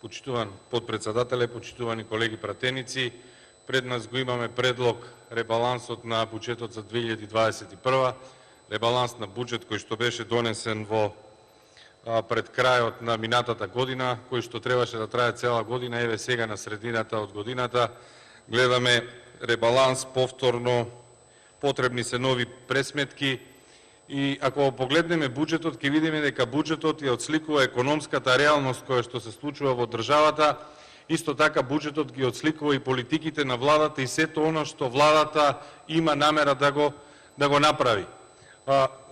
Почитуван подпредседателе, почитувани колеги пратеници, пред нас го имаме предлог ребалансот на буџетот за 2021, ребаланс на буџет кој што беше донесен пред крајот на минатата година, кој што требаше да трае цела година, еве сега на средината од годината гледаме ребаланс повторно, потребни се нови пресметки. И ако погледнеме буџетот, ќе видиме дека буџетот ја отсликува економската реалност која што се случува во државата. Исто така буџетот ги отсликува и политиките на владата и сето оно што владата има намера да го направи.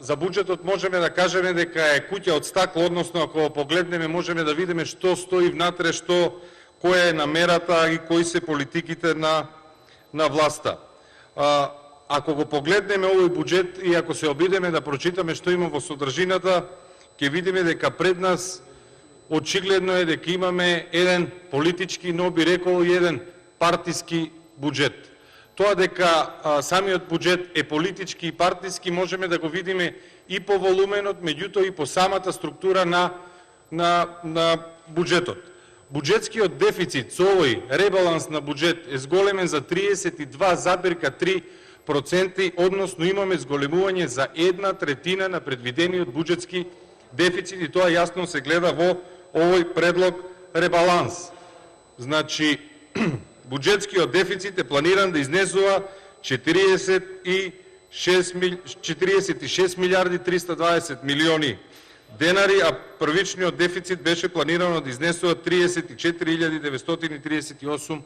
За буџетот можеме да кажеме дека е куќа од стакло, односно ако погледнеме можеме да видиме што стои внатре, која е намерата и кои се политиките на власта. Ако го погледнеме овој буџет и ако се обидеме да прочитаме што има во содржината, ќе видиме дека пред нас очигледно е дека имаме еден политички, но би рекол и еден партиски буџет. Тоа дека самиот буџет е политички и партиски можеме да го видиме и по волуменот, меѓутоа и по самата структура на буџетот. Буџетскиот дефицит со овој ребаланс на буџет е зголемен за 32,3%, односно имаме зголемување за 1/3 на предвидениот буџетски дефицит и тоа јасно се гледа во овој предлог ребаланс. Значи, буџетскиот дефицит е планиран да изнесува 46 милиарди 320 милиони денари, а првичниот дефицит беше планирано да изнесува 34.938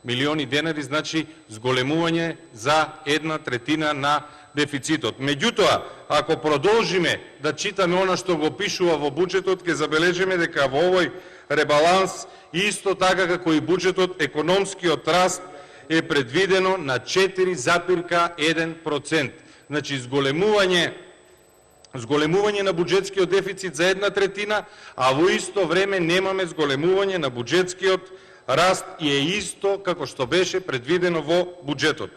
милиони денари, значи зголемување за 1/3 на дефицитот. Меѓутоа, ако продолжиме да читаме она што го пишува во буџетот, ќе забележиме дека во овој ребаланс, исто така како и буџетот, економскиот раст е предвидено на 4,1%. Значи зголемување на буџетскиот дефицит за 1/3, а во исто време немаме зголемување на буџетскиот раст и е исто како што беше предвидено во буџетот.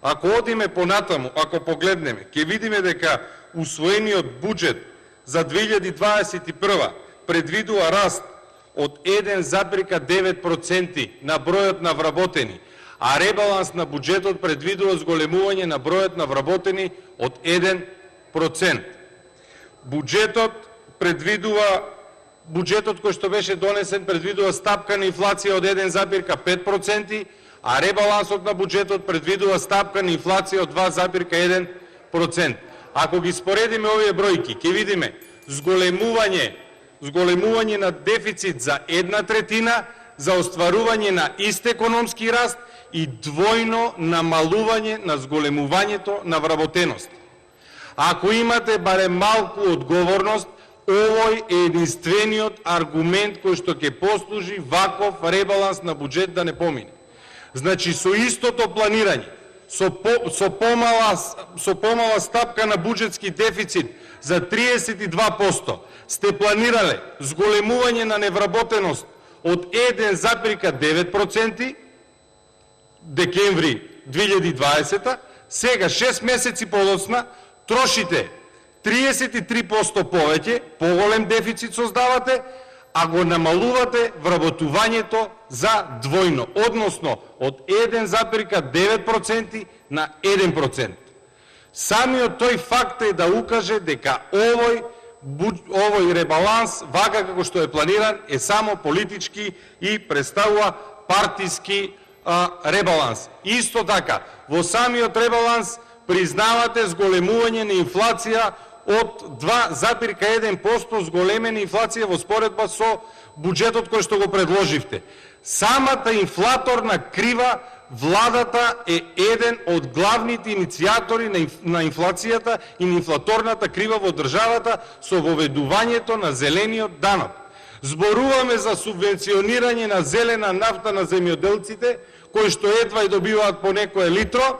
Ако одиме понатаму, ако погледнеме, ќе видиме дека усвоениот буџет за 2021 предвидува раст од 1,9% на бројот на вработени, а ребаланс на буџетот предвидува зголемување на бројот на вработени од 1%. Буџетот кој што беше донесен предвидува стапка на инфлација од 1,5%, а ребалансот на буџетот предвидува стапка на инфлација од 2,1%. Ако ги споредиме овие бројки, ќе видиме зголемување на дефицит за 1/3, за остварување на ист економски раст и двојно намалување на зголемувањето на вработеност. Ако имате барем малку одговорност, овој е единствениот аргумент кој што ќе послужи ваков ребаланс на буџет да не помине. Значи, со истото планирање, со помала стапка на буџетски дефицит за 32%, сте планирале зголемување на невработеност од 1,9% декември 2020, сега 6 месеци подоцна трошите 33% повеќе, поголем дефицит создавате, а го намалувате вработувањето за двојно, односно од 1,9% на 1%. Самиот тој факт е да укаже дека овој ребаланс, вака како што е планиран, е само политички и представува партиски ребаланс. Исто така, во самиот ребаланс признавате зголемување на инфлација од 2,1% зголемена инфлација во споредба со буџетот кој што го предложивте. Самата инфлаторна крива, владата е еден од главните иницијатори на инфлацијата и на инфлаторната крива во државата со воведувањето на зелениот данок. Зборуваме за субвенционирање на зелена нафта на земјоделците, кои што едва и добиваат по некое литро,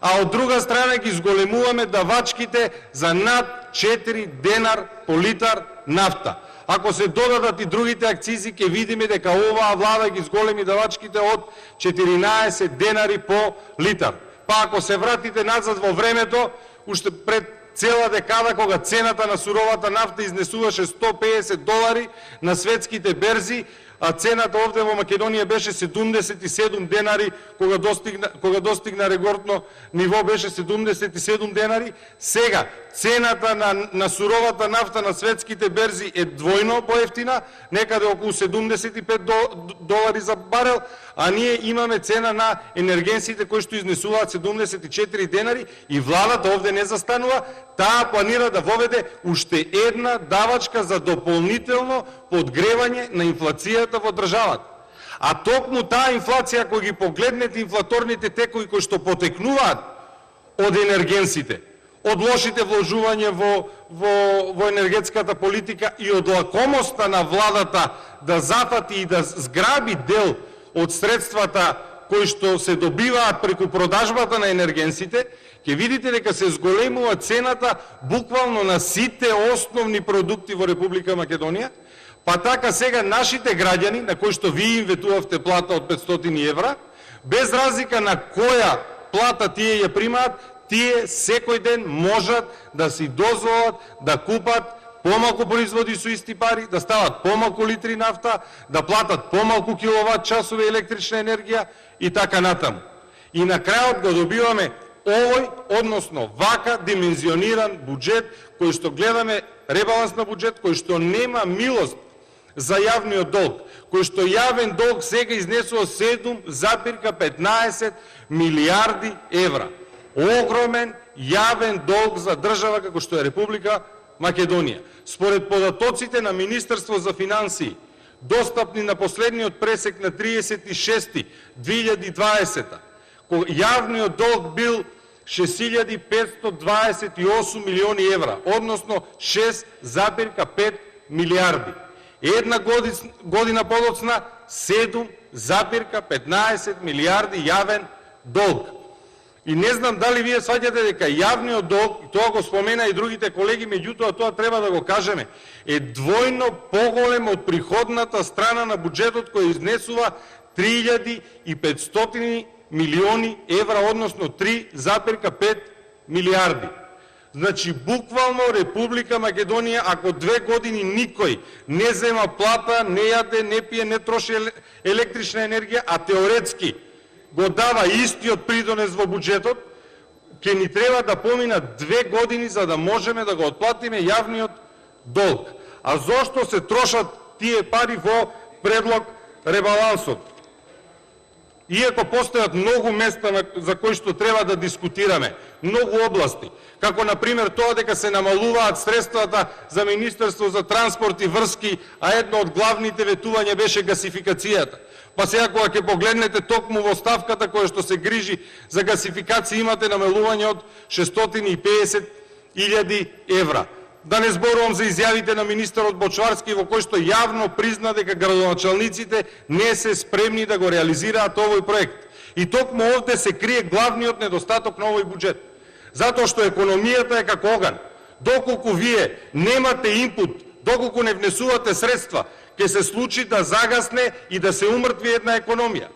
а од друга страна ги зголемуваме давачките за над 4 денар по литар нафта. Ако се додадат и другите акцизи, ќе видиме дека оваа влада ги зголеми давачките од 14 денари по литар. Па ако се вратите назад во времето, уште пред цела декада, кога цената на суровата нафта изнесуваше $150 на светските берзи, а цената овде во Македонија беше 77 денари, кога достигна рекордно ниво беше 77 денари. Сега цената на суровата нафта на светските берзи е двојно поевтина, некаде околу 75 долари за барел, а ние имаме цена на енергенсите кои што изнесуваат 74 денари и владата овде не застанува, таа планира да воведе уште една давачка за дополнително подгревање на инфлацијата во државата. А токму таа инфлација, кој ги погледнете инфлаторните текови кои што потекнуваат од енергенсите, од лошите вложување во енергетската политика и од лакомоста на владата да зафати и да зграби дел од средствата кои што се добиваат преку продажбата на енергенсите, ќе видите дека се зголемува цената буквално на сите основни продукти во Република Македонија, па така сега нашите граѓани, на кои што вие им ветувавте плата од 500 евра, без разлика на која плата тие ја примаат, тие секој ден можат да си дозволат да купат помалку производи со исти пари, да стават помалку литри нафта, да платат помалку киловат часове електрична енергија и така натаму. И на крајот го добиваме овој, односно вака димензиониран буџет, кој што гледаме, ребаланс на буџет, кој што нема милост за јавниот долг, кој што јавен долг сега изнесува 7,15 милиарди евра. Огромен јавен долг за држава како што е Република Македонија. Според податоците на Министерство за финансии, достапни на последниот пресек на 36.2020, јавниот долг бил 6.528 милиони евра, односно 6,5 милиарди. Една година подоцна 7,15 милиарди јавен долг. И не знам дали вие сваќате дека јавниот долг, и тоа го спомена и другите колеги, меѓутоа тоа треба да го кажеме, е двојно поголем од приходната страна на буџетот кој изнесува 3.500 милиони евра, односно 3,5 милиарди. Значи, буквално Република Македонија, ако 2 години никој не зема плата, не јаде, не пие, не троши електрична енергија, а теоретски го дава истиот придонес во буџетот, ќе ни треба да поминат 2 години за да можеме да го отплатиме јавниот долг. А зошто се трошат тие пари во предлог ребалансот? Иако постојат многу места за кои што треба да дискутираме, многу области, како на пример тоа дека се намалуваат средствата за Министерство за транспорт и врски, а едно од главните ветувања беше гасификацијата. Па сега кога ќе погледнете токму во ставката која што се грижи за гасификација имате намалување од 650.000 евра. Да не зборувам за изјавите на министерот Бочварски во кој што јавно призна дека градоначалниците не се спремни да го реализираат овој проект. И токму овде се крие главниот недостаток на овој буџет. Затоа што економијата е како оган. Доколку вие немате инпут, доколку не внесувате средства, ќе се случи да загасне и да се умртви една економија.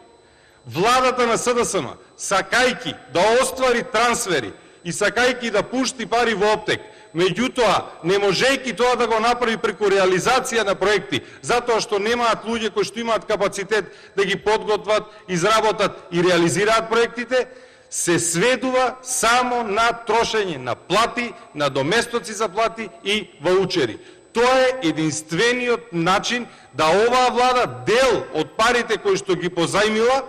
Владата на СДСМ, сакајки да оствари трансфери и сакајки да пушти пари во оптек, меѓутоа, не можејќи тоа да го направи преку реализација на проекти, затоа што немаат луѓе кои што имаат капацитет да ги подготват, изработат и реализираат проектите, се сведува само на трошење на плати, на доместоци за плати и ваучери. Тоа е единствениот начин да оваа влада дел од парите кои што ги позајмила,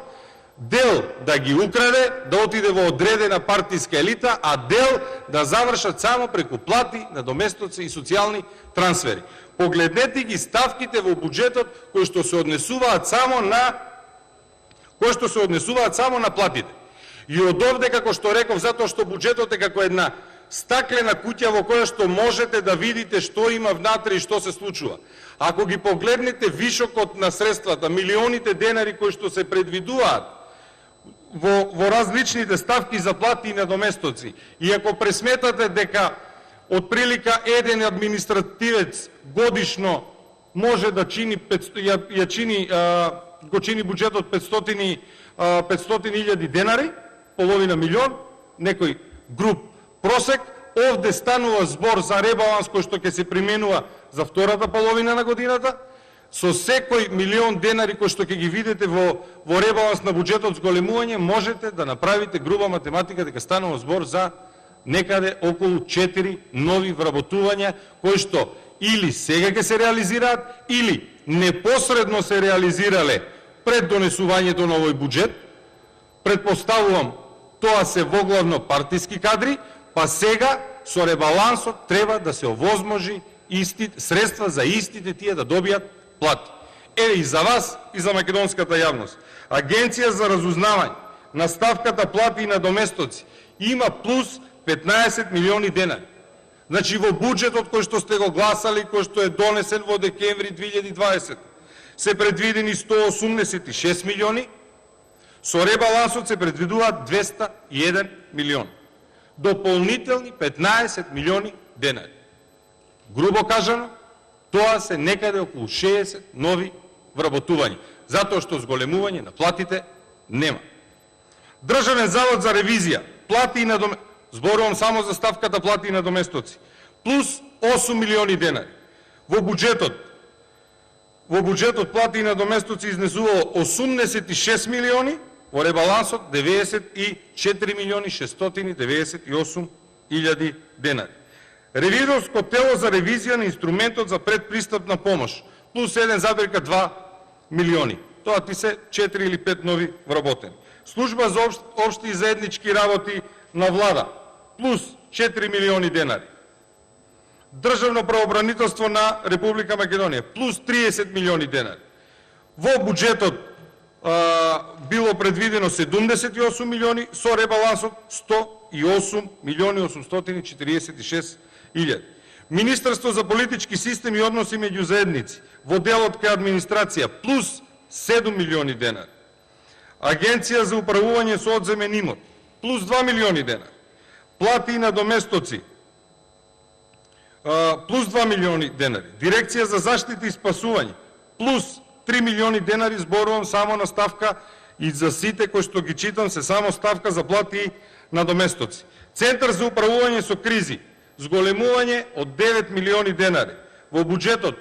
дел да ги украде, да отиде во одредена партиска елита, а дел да завршат само преку плати, надоместоци и социјални трансфери. Погледнете ги ставките во буџетот кои што се однесуваат само на платите. И од овде, како што реков, затоа што буџетот е како една стаклена куќа во која што можете да видите што има внатре и што се случува. Ако ги погледнете вишокот на средствата, милионите денари кои што се предвидуваат во различните ставки за плати и надоместоци, и ако пресметате дека од прилика еден административец годишно може да чини го чини буџетот 500.000 денари, половина милион, некој груп просек, овде станува збор за ребаланс кој што ќе се применува за втората половина на годината, со секој милион денари кој што ќе ги видите во ребаланс на буџетот зголемување, можете да направите груба математика дека станува збор за некаде околу 4 нови вработувања кои што или сега ќе се реализираат, или непосредно се реализирале пред донесувањето на овој буџет. Предпоставувам, тоа се воглавно партиски кадри, па сега со ребалансот треба да се овозможи средства за истите тие да добијат плати. Еве и за вас и за македонската јавност. Агенција за разузнавање на ставката плати и надоместоци има плюс 15 милиони денари. Значи во буџетот кој што сте го гласали, кој што е донесен во декември 2020, се предвидени 186 милиони, со ребалансот се предвидуваат 201 милион. Дополнителни 15 милиони денари. Грубо кажано, тоа се некаде околу 60 нови вработувања, затоа што зголемување на платите нема. Државен завод за ревизија, плати и зборувам само за ставката плати и надоместоци, плюс 8 милиони денари. Во буџетот плати и надоместоци изнесувало 86 милиони, во ребалансот 94 милиони 698 илјади денари. Ревизорско тело за ревизија на инструментот за предпристапна помош, плюс 1,2 милиони. Тоа ти се 4 или 5 нови вработени. Служба за општи и заеднички работи на влада, плюс 4 милиони денари. Државно правобранителство на Република Македонија, плюс 30 милиони денари. Во буџетот било предвидено 78 милиони, со ребалансот 108 милиони 846 илјади. Министерство за политички системи и односи меѓу заедници, во делот кај администрација, плюс 7 милиони денари. Агенција за управување со одземен имот, плюс 2 милиони денари. Плати и надоместоци, плюс 2 милиони денари. Дирекција за заштита и спасување, плюс 3 милиони денари, зборувам само на ставка и за сите кои што ги читам се само ставка за плати и надоместоци. Центар за управување со кризи, зголемување од 9 милиони денари. Во буџетот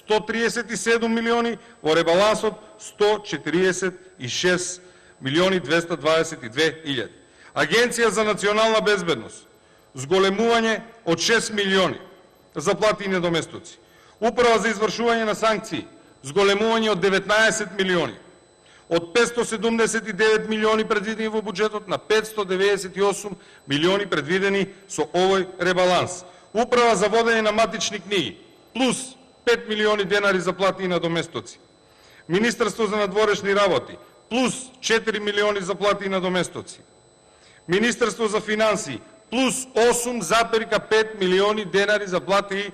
137 милиони, во ребалансот 146 милиони 222 илјади. Агенција за национална безбедност, зголемување од 6 милиони за плати и надоместоци. Управа за извршување на санкции, зголемување од 19 милиони. Од 579 милиони предвидени во буџетот на 598 милиони предвидени со овој ребаланс. Управа за водење на матични книги, плюс 5 милиони денари за плати и надоместоци. Министерство за надворешни работи, плюс 4 милиони за плати и надоместоци. Министерство за финансии, плюс 8,5 милиони денари за плати и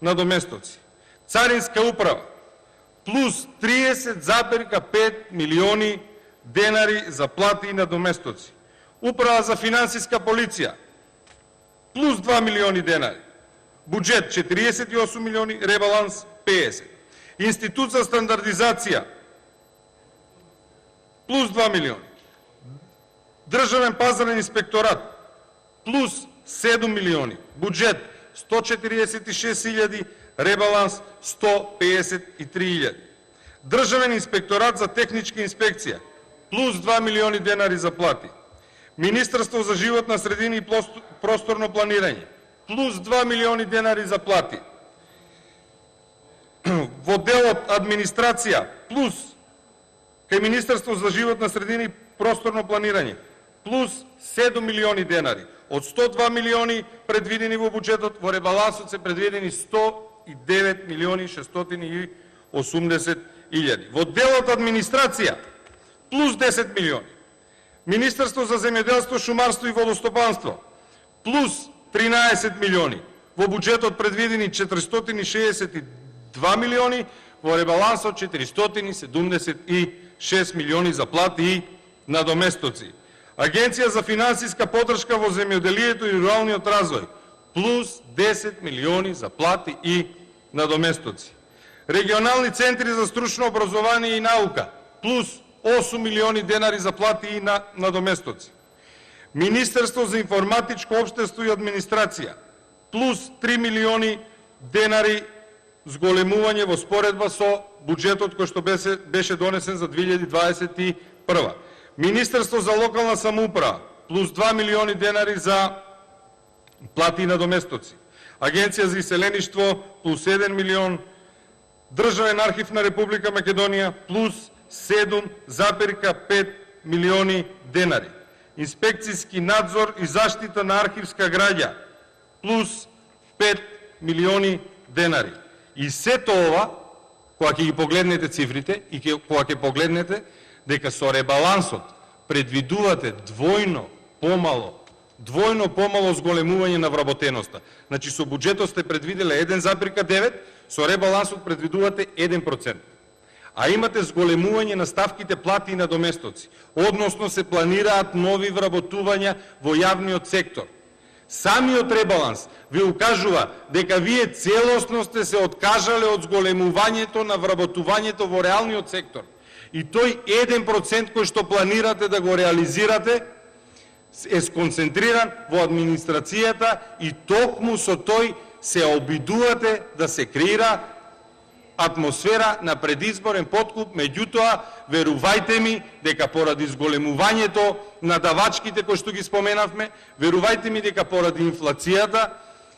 надоместоци. Царинска управа, плюс 30,5 милиони денари за плати и надоместоци. Управа за финансиска полиција, плюс 2 милиони денари. Буџет 48 милиони, ребаланс 50. Институт за стандардизација, плюс 2 милиони. Државен пазарен инспекторат, плюс 7 милиони. Буџет 146.000, ребаланс 153.000. Државен инспекторат за техничка инспекција, плюс 2 милиони денари за плати. Министерство за животна средина и просторно планирање, плюс 2 милиони денари за плати. Во делот администрација, плюс кај Министерство за животна средина и просторно планирање, плюс 7 милиони денари. Од 102 милиони предвидени во буџетот, во ребалансот се предвидени 109 милиони 680 илјади. Во делот администрација, плюс 10 милиони. Министерство за земјоделство, шумарство и водостопанство, плюс 13 милиони. Во буџетот предвидени 462 милиони, во ребалансот 476 милиони за плати и надоместоци. Агенција за финансиска поддршка во земјоделието и руралниот развој, плюс 10 милиони за плати и надоместоци. Регионални центри за стручно образование и наука, плюс 8 милиони денари за плати и надоместоци. Министерство за информатичко општество и администрација, плюс 3 милиони денари зголемување во споредба со буџетот кој што беше донесен за 2021. Министерство за локална самоуправа плюс 2 милиони денари за плати и надоместоци. Агенција за иселеништво плюс 1 милион, Државен архив на Република Македонија плюс 7,5 милиони денари. Инспекцијски надзор и заштита на архивска граѓа плюс 5 милиони денари. И сето ова, кога ќе ги погледнете цифрите и кога ќе погледнете дека со ребалансот предвидувате двојно помало зголемување на вработеноста. Значи со буџетот сте предвиделе 1,9, со ребалансот предвидувате 1%. А имате зголемување на ставките плати и надоместоци, односно се планираат нови вработувања во јавниот сектор. Самиот ребаланс ви укажува дека вие целосно сте се откажале од зголемувањето на вработувањето во реалниот сектор. И тој 1% кој што планирате да го реализирате е сконцентриран во администрацијата и токму со тој се обидувате да се креира атмосфера на предизборен подкуп, меѓутоа, верувајте ми дека поради зголемувањето на давачките кои што ги споменавме, верувајте ми дека поради инфлацијата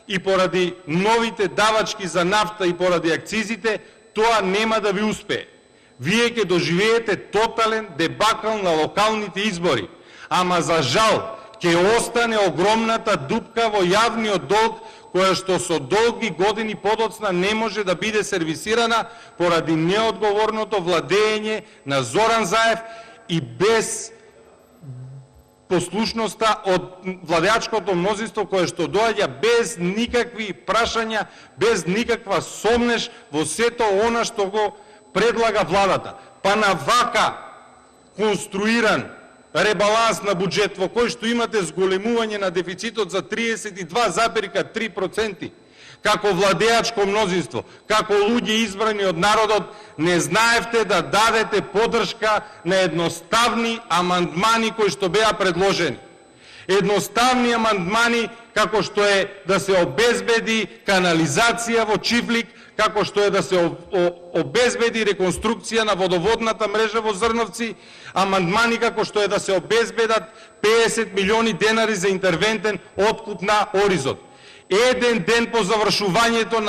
и поради новите давачки за нафта и поради акцизите, тоа нема да ви успее. Вие ќе доживеете тотален дебакл на локалните избори, ама за жал ќе остане огромната дупка во јавниот долг, која што со долги години подоцна не може да биде сервисирана поради неодговорното владење на Зоран Заев и без послушноста од владеачкото мнозинство кое што доаѓа без никакви прашања, без никаква сомнеш во сето она што го предлага владата. Па на вака конструиран ребаланс на буџет во кој што имате зголемување на дефицитот за 32,3%, како владеачко мнозинство, како луѓе избрани од народот, не знаевте да дадете поддршка на едноставни амандмани кои што беа предложени. Едноставни амандмани како што е да се обезбеди канализација во Чифлик, како што е да се обезбеди реконструкција на водоводната мрежа во Зрновци, амандмани како што е да се обезбедат 50 милиони денари за интервентен откуп на Оризот. Еден ден по завршувањето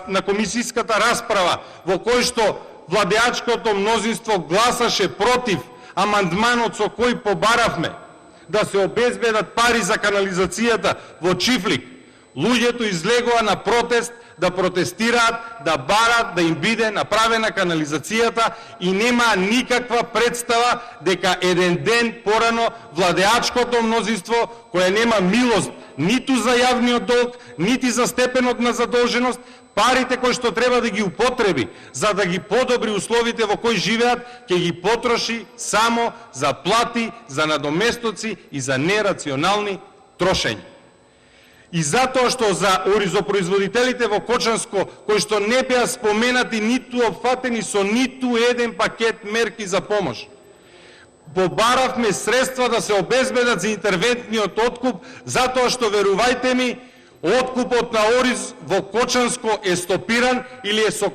на комисиската расправа, во кој што владеачкото мнозинство гласаше против амандманот со кој побаравме да се обезбедат пари за канализацијата во Чифлик, луѓето излегоа на протест да протестираат, да барат да им биде направена канализацијата и нема никаква представа дека еден ден порано владеачкото мнозинство, кое нема милост ниту за јавниот долг, нити за степенот на задолженост, парите кои што треба да ги употреби за да ги подобри условите во кои живеат, ќе ги потроши само за плати, за надоместоци и за нерационални трошења. И затоа што за оризопроизводителите во Кочанско, кои што не беа споменати ниту опфатени со ниту еден пакет мерки за помош, побаравме средства да се обезбедат за интервентниот откуп, затоа што, верувајте ми, откупот на ориз во Кочанско е стопиран или е со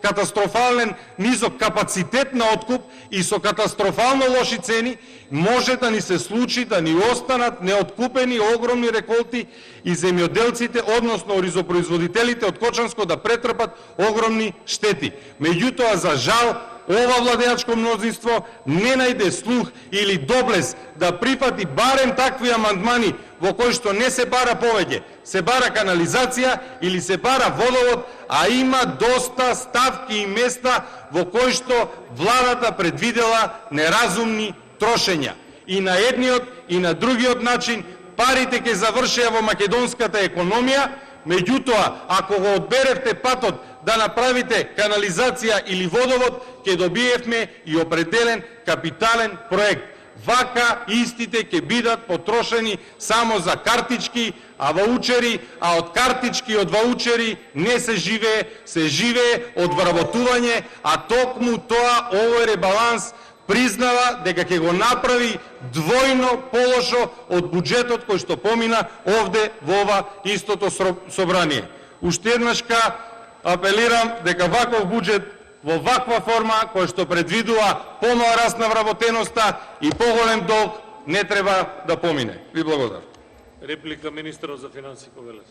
катастрофален низок капацитет на откуп и со катастрофално лоши цени, може да ни се случи да ни останат неоткупени огромни реколти и земјоделците, односно оризопроизводителите од Кочанско да претрпат огромни штети. Меѓутоа, за жал, ова владеачко мнозинство не најде слух или доблес да прифати барем такви амандмани во кои што не се бара повеќе, се бара канализација или се бара водовод, а има доста ставки и места во кои што владата предвидела неразумни трошења. И на едниот и на другиот начин парите ќе завршеа во македонската економија, меѓутоа, ако го одберевте патот да направите канализација или водовод, ќе добиевме и определен капитален проект. Вака истите ќе бидат потрошени само за картички, ваучери, а од картички и од ваучери не се живее од вработување, а токму тоа овој ребаланс признава дека ќе го направи двојно полошо од буџетот кој што помина овде во ова истото собрание. Уште еднаш апелирам дека ваков буџет во ваква форма која што предвидува помал раст на вработеноста и поголем долг не треба да помине. Ви благодарам. Реплика министерот за финансии Ковелев.